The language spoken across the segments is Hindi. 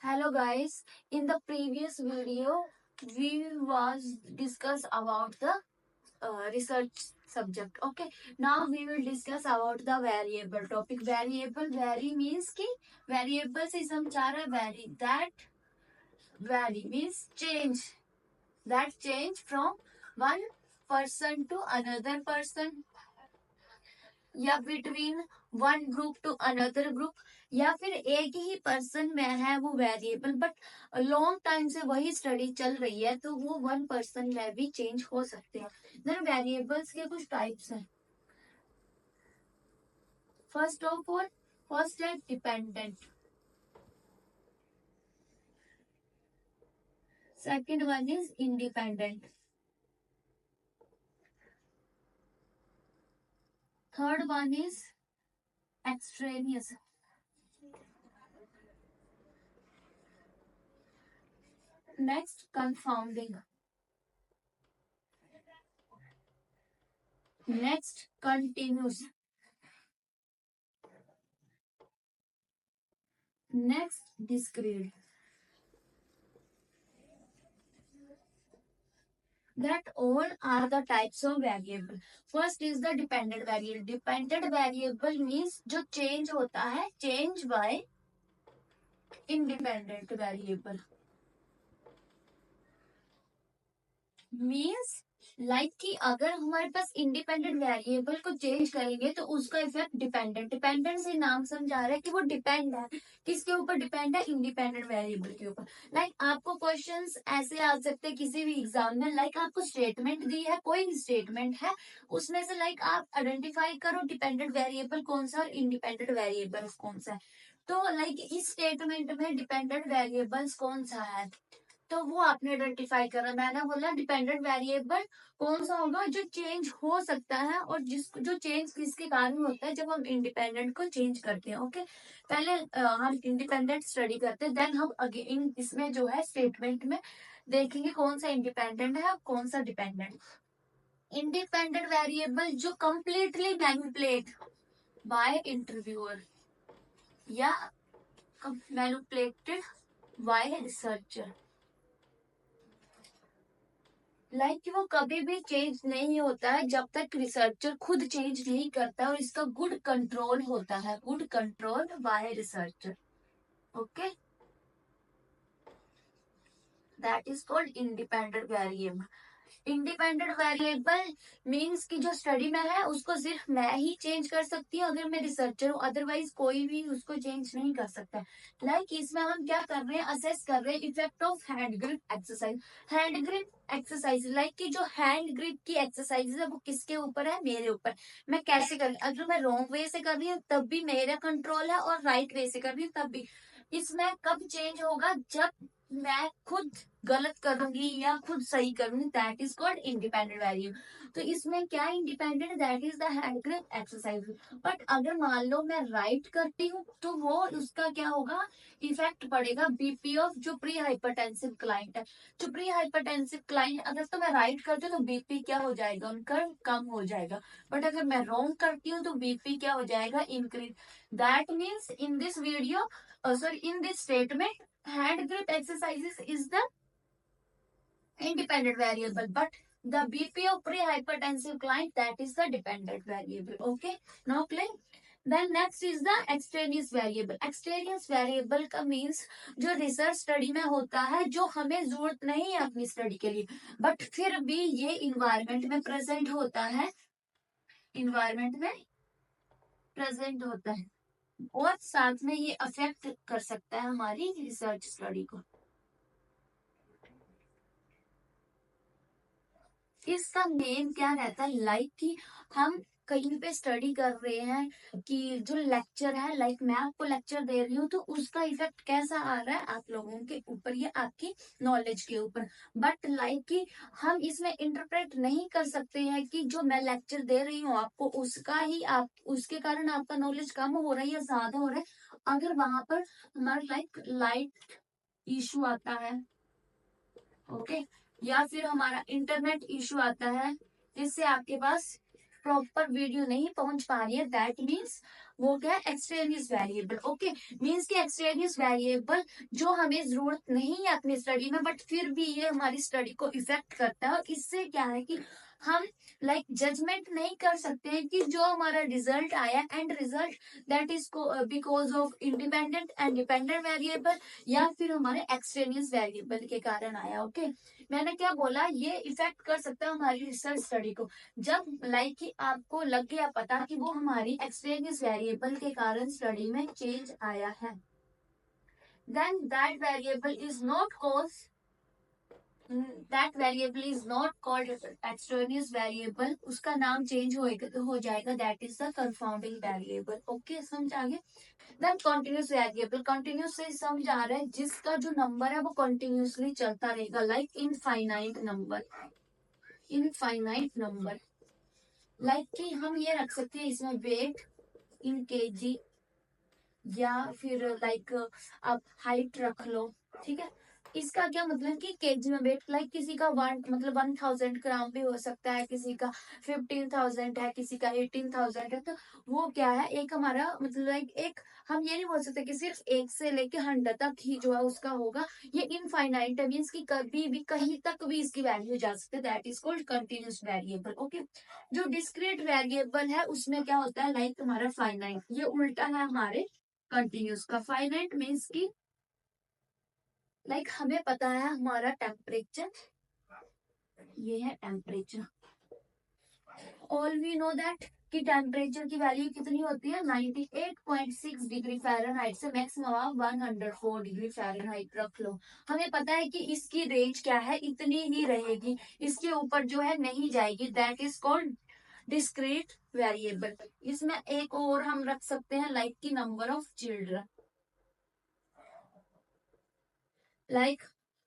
Hello guys, in the previous video we was discuss about the research subject. Okay, now we will discuss about the variable topic. Vary means कि variable से हम चाह रहे vary means change, that change from one person to another person या between one group to another group, या फिर एक ही पर्सन में है वो वेरिएबल बट लॉन्ग टाइम से वही स्टडी चल रही है तो वो वन पर्सन में भी चेंज हो सकते हैं. देन वेरिएबल्स के कुछ टाइप्स हैं. फर्स्ट ऑफ ऑल, फर्स्ट है dependent, second one is independent, third one is extraneous, next confounding, next continuous, next discrete. That all are the types of variable. First is the dependent variable. Dependent variable means जो change होता है change by independent variable. Means like कि अगर हमारे पास इंडिपेंडेंट वेरिएबल को चेंज करेंगे तो उसका इफेक्ट डिपेंडेंट से नाम समझा रहा है कि वो डिपेंड है किसके ऊपर, डिपेंड है इंडिपेंडेंट वेरिएबल के ऊपर. लाइक आपको क्वेश्चंस ऐसे आ सकते हैं किसी भी एग्जाम में, लाइक आपको स्टेटमेंट दी है, कोई स्टेटमेंट है, उसमें से लाइक आप आइडेंटिफाई करो डिपेंडेंट वेरिएबल कौन सा और इंडिपेंडेंट वेरिएबल कौन सा है. तो लाइक इस स्टेटमेंट में डिपेंडेंट वेरिएबल्स कौन सा है तो वो आपने आइडेंटिफाई करा. मैंने बोला डिपेंडेंट वेरिएबल कौन सा होगा जो चेंज हो सकता है और जो चेंज किसके कारण होता है जब हम इंडिपेंडेंट को चेंज करते हैं. ओके, पहले हम इंडिपेंडेंट स्टडी करते हैं, देन हम अगेन इसमें जो है स्टेटमेंट में देखेंगे कौन सा इंडिपेंडेंट है और कौन सा डिपेंडेंट. इंडिपेंडेंट वेरिएबल जो कंप्लीटली मैनिपुलेट बाय इंटरव्यूअर या मैनिपुलेटेड बाय रिसर्चर, लाइक वो कभी भी चेंज नहीं होता है जब तक रिसर्चर खुद चेंज नहीं करता और इसका गुड कंट्रोल होता है, good control by researcher. Okay, that is called independent variable. Independent variable means कि जो स्टडी में है उसको सिर्फ मैं ही चेंज कर सकती हूँ अगर मैं रिसर्चर हूँ, अदरवाइज कोई भी उसको चेंज नहीं कर सकता. लाइक इसमें हम क्या कर रहे हैं, असेस कर रहे हैं effect of hand grip exercise. Hand grip exercise like कि जो हैंड ग्रिप की एक्सरसाइज है वो किसके ऊपर है, मेरे ऊपर. मैं कैसे कर रही हूँ, अगर मैं रॉन्ग वे से कर रही हूँ तब भी मेरा कंट्रोल है और राइट वे से कर रही हूँ तब भी. इसमें कब चेंज होगा, जब मैं खुद गलत करूंगी या खुद सही करूंगी, that is called independent variable. तो इसमें क्या independent, that is the hand grip exercise. But अगर मान लो मैं राइट करती हूँ तो वो उसका क्या होगा, इफेक्ट पड़ेगा बीपी ऑफ जो प्री हाइपरटेंसिव क्लाइंट है. जो प्री हाइपरटेंसिव क्लाइंट अगर तो मैं राइट करती हूँ तो बीपी क्या हो जाएगा उनका, कम हो जाएगा. बट अगर मैं रॉन्ग करती हूँ तो बीपी क्या हो जाएगा, increase. That means in this video, sorry, in this statement, hand grip exercises is the independent variable, but the BP of pre-hypertensive client, that is the dependent variable. Okay, now clear. Then next is the extraneous variable. Extraneous variable का means जो रिसर्च स्टडी में होता है जो हमें जरूरत नहीं है अपनी स्टडी के लिए बट फिर भी ये इन्वायरमेंट में प्रेजेंट होता है, इन्वायरमेंट में प्रेजेंट होता है और साथ में ये अफेक्ट कर सकता है हमारी रिसर्च स्टडी को. इसका मेन क्या रहता है, लाइक कि हम कहीं पे स्टडी कर रहे हैं कि जो लेक्चर है, लाइक मैं आपको लेक्चर दे रही हूँ तो उसका इफेक्ट कैसा आ रहा है आप लोगों के ऊपर या आपकी नॉलेज के ऊपर. बट लाइक कि हम इसमें इंटरप्रेट नहीं कर सकते हैं कि जो मैं लेक्चर दे रही हूँ आपको उसका ही आप उसके कारण आपका नॉलेज कम हो रहा है या ज्यादा हो रहा है. अगर वहां पर हमारा लाइक लाइट इशू आता है, ओके, या फिर हमारा इंटरनेट इशू आता है जिससे आपके पास प्रॉपर वीडियो नहीं पहुंच पा रही है, दैट मीन्स वो क्या है, एक्सट्रेनियस वेरिएबल। ओके, मीन्स कि एक्सट्रेनियस वेरिएबल जो हमें जरूरत नहीं है अपनी स्टडी में, बट फिर भी ये हमारी स्टडी को इफेक्ट करता है। और इससे क्या है कि हम जजमेंट नहीं कर सकते हैं कि जो हमारा रिजल्ट आया and result that is because of independent and dependent variable या फिर हमारे एक्सट्रेनियस वेरिएबल के कारण आया। ओके, मैंने क्या बोला, ये इफेक्ट कर सकता है हमारी रिसर्च स्टडी को। जब कि आपको लग गया पता कि वो हमारी एक्सट्रेनियस वेरिएबल के कारण स्टडी में चेंज आया है, then that variable is not called extraneous variable, उसका नाम चेंज हो जाएगा, that is the confounding variable। Okay, समझ आ गया। then continuous variable, continuous से समझ आ रहा है जिसका जो नंबर है वो कंटिन्यूसली चलता रहेगा, like infinite number, infinite number. Like कि हम ये रख सकते हैं इसमें वेट इन केजी, या फिर आप हाइट रख लो, ठीक है। इसका क्या मतलब कि केजी में वेट, किसी का 1000 ग्राम भी हो सकता है, किसी का 15,000 है, किसी का 18,000 है। तो वो क्या है, एक हमारा एक हम ये नहीं बोल सकते कि सिर्फ 1 से लेके 100 तक ही जो है उसका होगा। ये इनफाइनाइट है, मीन्स कि कभी भी कहीं तक भी इसकी वैल्यू जा सकती है, that is called continuous variable. Okay, जो डिस्क्रीट वेरिएबल है उसमें क्या होता है, हमारा फाइनाइट, ये उल्टा है हमारे कंटिन्यूस का। फाइनाइट मीन्स की हमें पता है हमारा टेम्परेचर, ये है temperature, all we know that कि टेम्परेचर की वैल्यू कितनी होती है, 98.6 डिग्री फ़ारेनहाइट से मैक्सिमम 104 डिग्री फ़ारेनहाइट रख लो। हमें पता है कि इसकी रेंज क्या है, इतनी ही रहेगी, इसके ऊपर जो है नहीं जाएगी, that is called discrete variable. इसमें एक और हम रख सकते हैं की नंबर ऑफ चिल्ड्रन,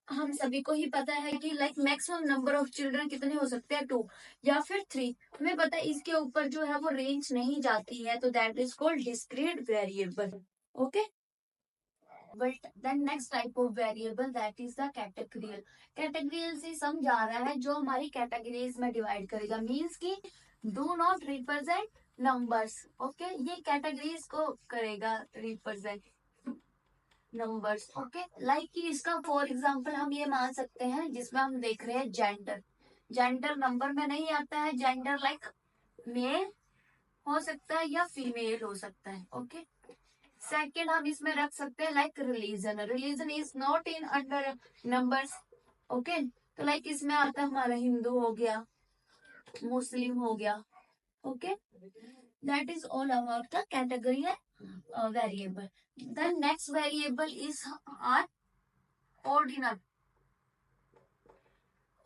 हम सभी को ही पता है कि मैक्सिमम नंबर ऑफ चिल्ड्रन कितने हो सकते हैं, 2 या फिर 3। हमें पता है इसके ऊपर जो है वो रेंज नहीं जाती है, तो that is called discrete variable. Okay, but then next type of variable that is the categorical. Categorical से समझ आ रहा है जो हमारी कैटेगरीज में डिवाइड करेगा, मीन्स की do not represent numbers. Okay, ये कैटेगरीज को करेगा रिप्रेजेंट नंबर्स। ओके, कि इसका फॉर एग्जांपल हम ये मान सकते हैं जिसमें हम देख रहे हैं जेंडर, जेंडर नंबर में नहीं आता है, जेंडर मेल हो सकता है या फीमेल हो सकता है। ओके, सेकंड हम इसमें रख सकते हैं religion, religion is not in under numbers. Okay, तो इसमें आता है हमारा हिंदू हो गया, मुस्लिम हो गया। Okay, that is all about the category variable. The next variable is our ordinal,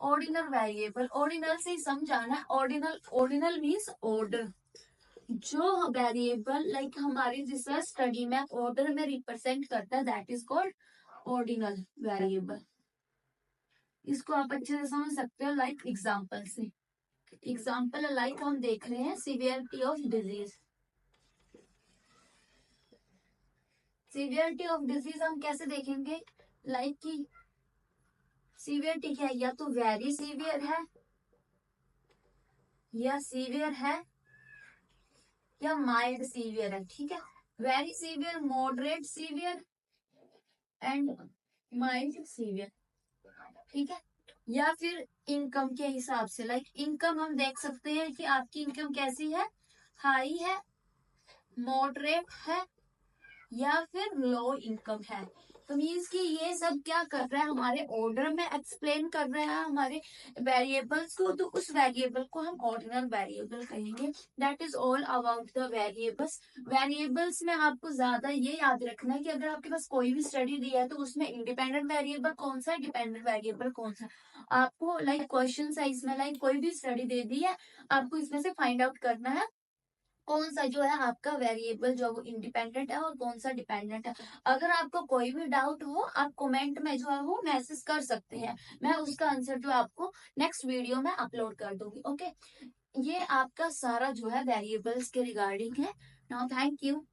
ordinal variable। ordinal से समझाना, ordinal, ordinal means order, जो वेरिएबल हमारी रिसर्च स्टडी में ऑर्डर में रिप्रेजेंट करता है, that is called ordinal variable. इसको आप अच्छे से समझ सकते हो एग्जांपल से। एग्जाम्पल हम देख रहे हैं severity of disease. Severity of disease हम कैसे देखेंगे, कि सीवियरिटी क्या है, या तो वेरी सीवियर है, या सीवियर है, या माइल्ड सीवियर है। ठीक है, very severe, moderate severe and mild severe. ठीक है, या फिर इनकम के हिसाब से इनकम हम देख सकते हैं कि आपकी इनकम कैसी है, हाई है, मॉडरेट है, या फिर लो इनकम है। तो मीन्स कि ये सब क्या कर रहा है, हमारे ऑर्डर में एक्सप्लेन कर रहे हैं हमारे वेरिएबल्स को, तो उस वेरिएबल को हम ऑर्डिनल वेरिएबल कहेंगे। That is all about the variables. Variables में आपको ज्यादा ये याद रखना है कि अगर आपके पास कोई भी स्टडी दी है तो उसमें इंडिपेंडेंट वेरिएबल कौन सा है, डिपेंडेंट वेरिएबल कौन सा। आपको क्वेश्चन है इसमें कोई भी स्टडी दे दी है, आपको इसमें से फाइंड आउट करना है कौन सा जो है आपका वेरिएबल जो वो इंडिपेंडेंट है और कौन सा डिपेंडेंट है। अगर आपको कोई भी डाउट हो आप कमेंट में जो है वो मैसेज कर सकते हैं, मैं उसका आंसर जो आपको नेक्स्ट वीडियो में अपलोड कर दूंगी। ओके, ये आपका सारा जो है वेरिएबल्स के रिगार्डिंग है। Now thank you.